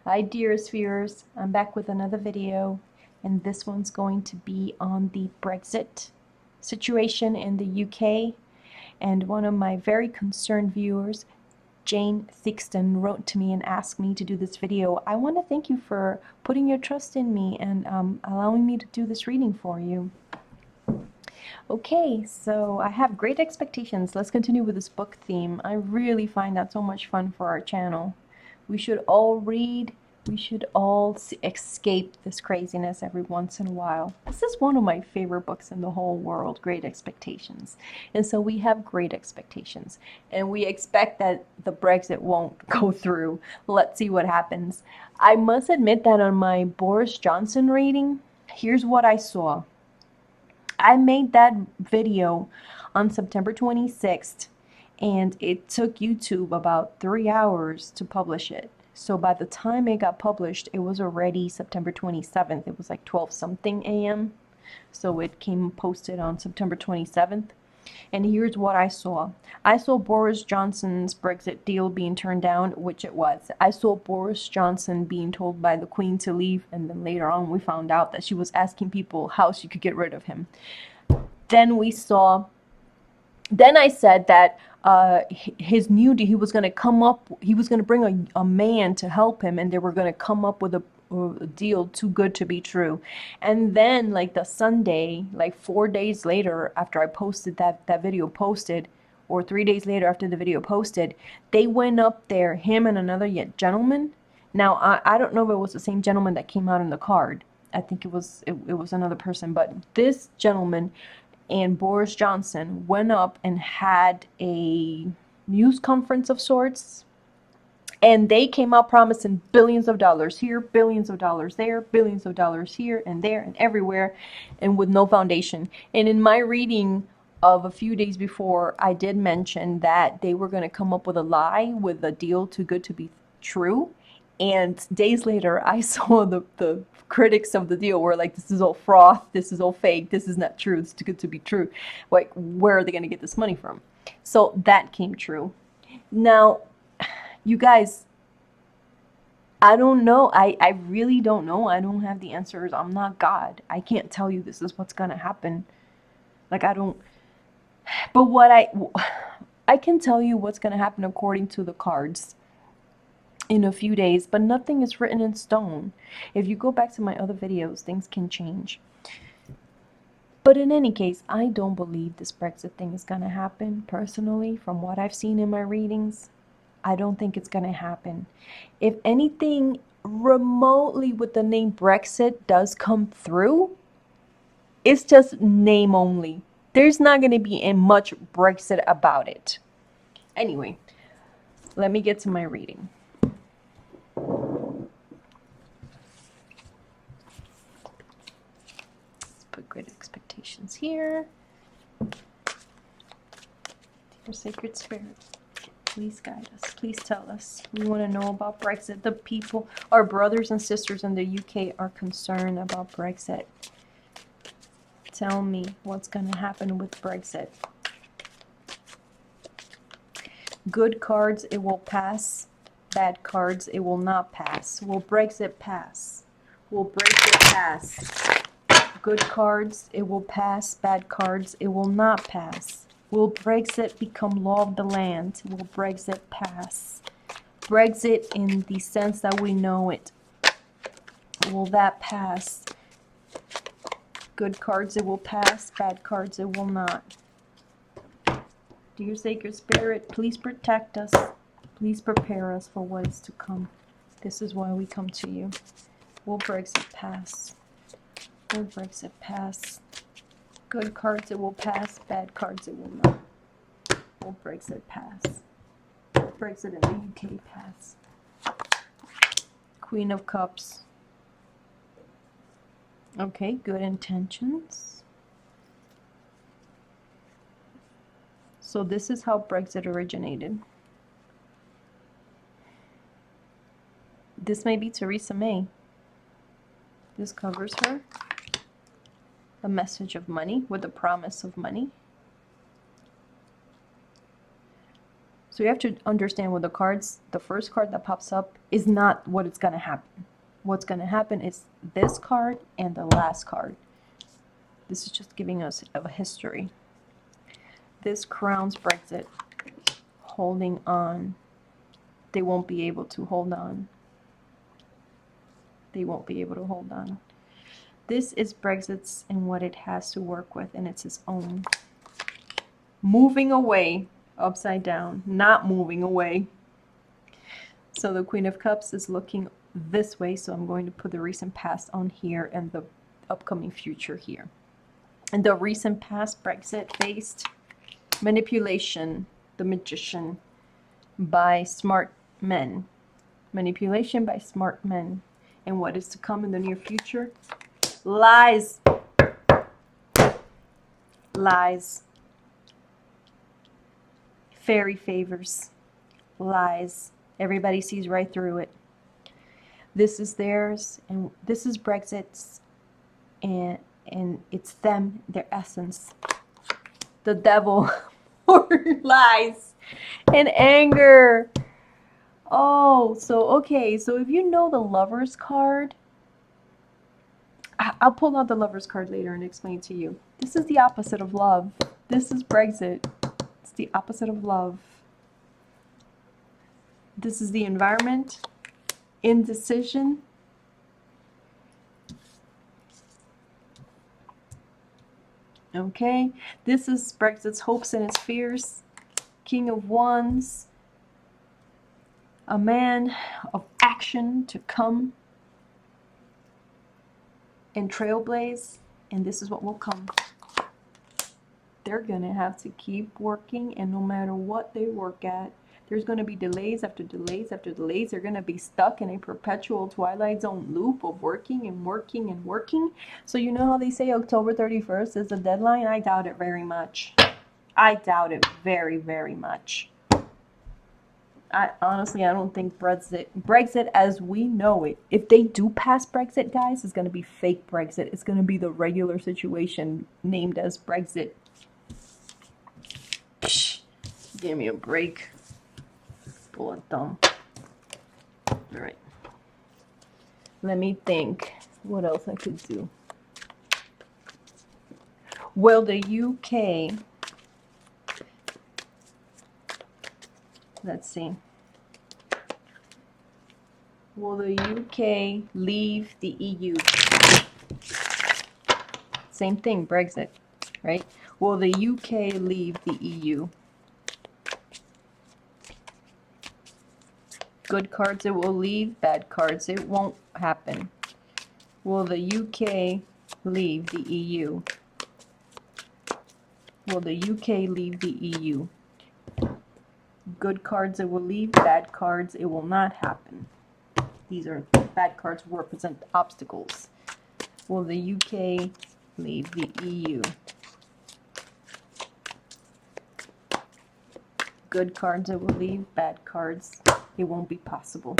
Hi dearest viewers, I'm back with another video, and this one's going to be on the Brexit situation in the UK. And one of my very concerned viewers, Jane Thixton, wrote to me and asked me to do this video. I want to thank you for putting your trust in me and allowing me to do this reading for you. Okay, so I have great expectations. Let's continue with this book theme. I really find that so much fun for our channel. We should all read. We should all escape this craziness every once in a while. This is one of my favorite books in the whole world, Great Expectations. And so we have great expectations. And we expect that the Brexit won't go through. Let's see what happens. I must admit that on my Boris Johnson reading, here's what I saw. I made that video on September 26th, and it took YouTube about 3 hours to publish it. So by the time it got published, it was already September 27th. It was like 12 something a.m. So it came posted on September 27th. And here's what I saw. I saw Boris Johnson's Brexit deal being turned down, which it was. I saw Boris Johnson being told by the Queen to leave, and then later on we found out that she was asking people how she could get rid of him. Then I said that his new deal, he was going to bring a man to help him, and they were going to come up with a deal too good to be true. And then like the Sunday, like 4 days later after I posted that video posted, or 3 days later after the video posted, they went up there, him and another gentleman. Now I don't know if it was the same gentleman that came out in the card. I think it was another person, but this gentleman and Boris Johnson went up and had a news conference of sorts, and they came out promising billions of dollars here, billions of dollars there, billions of dollars here and there and everywhere, and with no foundation. And in my reading of a few days before, I did mention that they were going to come up with a lie, with a deal too good to be true. And days later, I saw the critics of the deal were like, this is all froth, this is all fake, this is not true, it's too good to be true. Like, where are they going to get this money from? So that came true. Now, you guys, I don't know. I really don't know. I don't have the answers. I'm not God. I can't tell you this is what's going to happen. Like, I don't. But what I can tell you what's going to happen according to the cards in a few days, but nothing is written in stone. If you go back to my other videos, things can change. But in any case, I don't believe this Brexit thing is going to happen, personally, from what I've seen in my readings. I don't think it's going to happen. If anything remotely with the name Brexit does come through, it's just name only. There's not going to be much Brexit about it. Anyway, let me get to my reading. Let's put Great Expectations here. Dear Sacred Spirit, please guide us. Please tell us. We want to know about Brexit. The people, our brothers and sisters in the UK, are concerned about Brexit. Tell me what's going to happen with Brexit. Good cards, it will pass. Bad cards, it will not pass. Will Brexit pass? Will Brexit pass? Good cards, it will pass. Bad cards, it will not pass. Will Brexit become law of the land? Will Brexit pass? Brexit in the sense that we know it. Will that pass? Good cards, it will pass. Bad cards, it will not. Dear Sacred Spirit, please protect us. Please prepare us for what is to come. This is why we come to you. Will Brexit pass? Will Brexit pass? Good cards, it will pass. Bad cards, it will not. Will Brexit pass? Brexit in the UK pass. Queen of Cups. Okay, good intentions. So this is how Brexit originated. This may be Theresa May. This covers her. A message of money with a promise of money. So you have to understand with the cards, the first card that pops up is not what it's going to happen. What's going to happen is this card and the last card. This is just giving us a history. This crowns Brexit holding on. They won't be able to hold on. They won't be able to hold on. This is Brexit's and what it has to work with, and it's its own. Moving away, upside down, not moving away. So the Queen of Cups is looking this way, so I'm going to put the recent past on here and the upcoming future here. And the recent past, Brexit faced manipulation, the magician, by smart men. Manipulation by smart men. And what is to come in the near future? Lies. Lies. Fairy favors. Lies. Everybody sees right through it. This is theirs, and this is Brexit's, and it's them, their essence. The devil or lies and anger. Oh, so okay, so if you know the Lover's card, I'll pull out the Lover's card later and explain to you. This is the opposite of love. This is Brexit. It's the opposite of love. This is the environment, indecision. Okay, this is Brexit's hopes and its fears. King of Wands. A man of action to come and trailblaze, and this is what will come. They're gonna have to keep working, and no matter what they work at, there's gonna be delays after delays after delays. They're gonna be stuck in a perpetual Twilight Zone loop of working and working and working. So you know how they say October 31st is the deadline? I doubt it very much. I doubt it very, very much. I don't think Brexit as we know it, if they do pass Brexit, guys, it's going to be fake Brexit. It's going to be the regular situation named as Brexit. Psh, give me a break. Pull a thumb. All right. Let me think what else I could do. Well, the UK... Let's see. Will the UK leave the EU? Same thing, Brexit, right? Will the UK leave the EU? Good cards, it will leave. Bad cards, it won't happen. Will the UK leave the EU? Will the UK leave the EU? Good cards, it will leave. Bad cards, it will not happen. These are bad cards represent obstacles. Will the UK leave the EU? Good cards, it will leave. Bad cards, it won't be possible.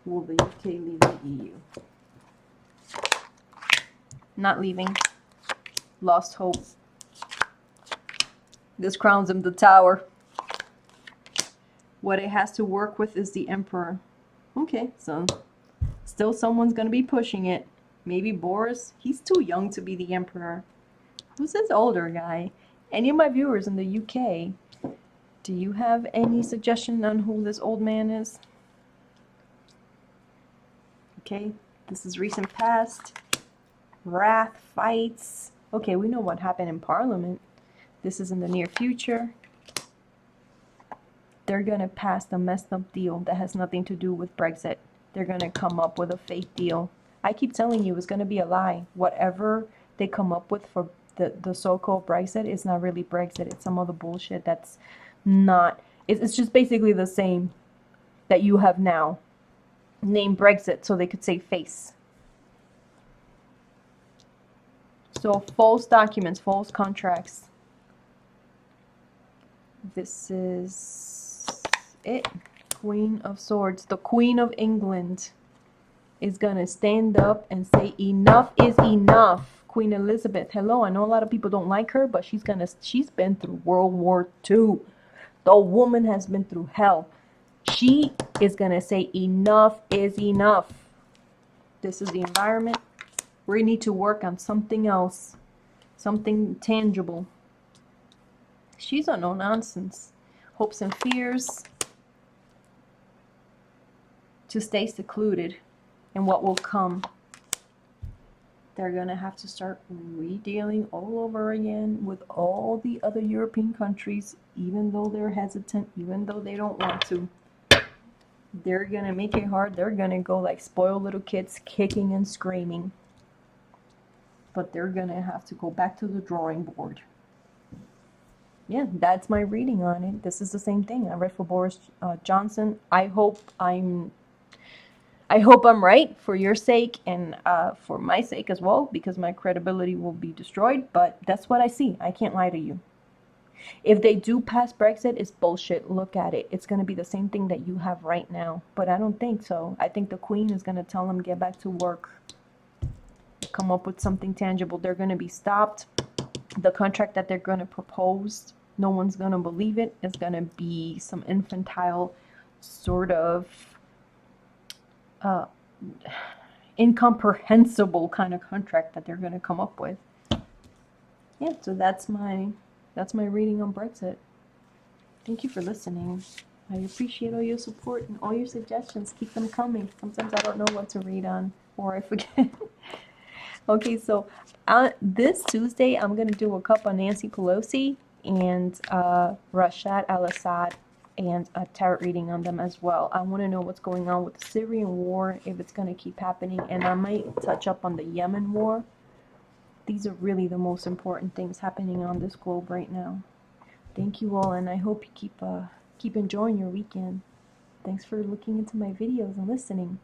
Will the UK leave the EU? Not leaving. Lost hope. This crowns him the Tower. What it has to work with is the Emperor. Okay, so still someone's going to be pushing it. Maybe Boris. He's too young to be the Emperor. Who's this older guy? Any of my viewers in the UK, do you have any suggestion on who this old man is? Okay, this is recent past. Wrath, fights. Okay, we know what happened in Parliament. This is in the near future. They're going to pass the messed up deal that has nothing to do with Brexit. They're going to come up with a fake deal. I keep telling you, it's going to be a lie. Whatever they come up with for the so-called Brexit is not really Brexit. It's some other bullshit that's not... It's just basically the same that you have now. Named Brexit so they could save face. So false documents, false contracts. This is... it. Queen of Swords. The Queen of England is gonna stand up and say enough is enough. Queen Elizabeth, hello. I know a lot of people don't like her, but she's been through World War II. The woman has been through hell. She is going to say enough is enough. This is the environment. We need to work on something else, something tangible. She's a no nonsense. Hopes and fears to stay secluded and what will come. They're going to have to start redealing all over again with all the other European countries, even though they're hesitant, even though they don't want to. They're going to make it hard. They're going to go like spoiled little kids, kicking and screaming. But they're going to have to go back to the drawing board. Yeah, that's my reading on it. This is the same thing. I read for Boris Johnson. I hope I'm right for your sake and for my sake as well, because my credibility will be destroyed. But that's what I see. I can't lie to you. If they do pass Brexit, it's bullshit. Look at it. It's going to be the same thing that you have right now. But I don't think so. I think the Queen is going to tell them, get back to work. Come up with something tangible. They're going to be stopped. The contract that they're going to propose, no one's going to believe it. It's going to be some infantile sort of incomprehensible kind of contract that they're going to come up with. Yeah, so that's my reading on Brexit. Thank you for listening. I appreciate all your support and all your suggestions. Keep them coming. Sometimes I don't know what to read on, or I forget. Okay, so this Tuesday I'm going to do a cup on Nancy Pelosi and Rashad al-Assad and a tarot reading on them as well. I want to know what's going on with the Syrian war, if it's going to keep happening, and I might touch up on the Yemen war. These are really the most important things happening on this globe right now. Thank you all, and I hope you keep enjoying your weekend. Thanks for looking into my videos and listening.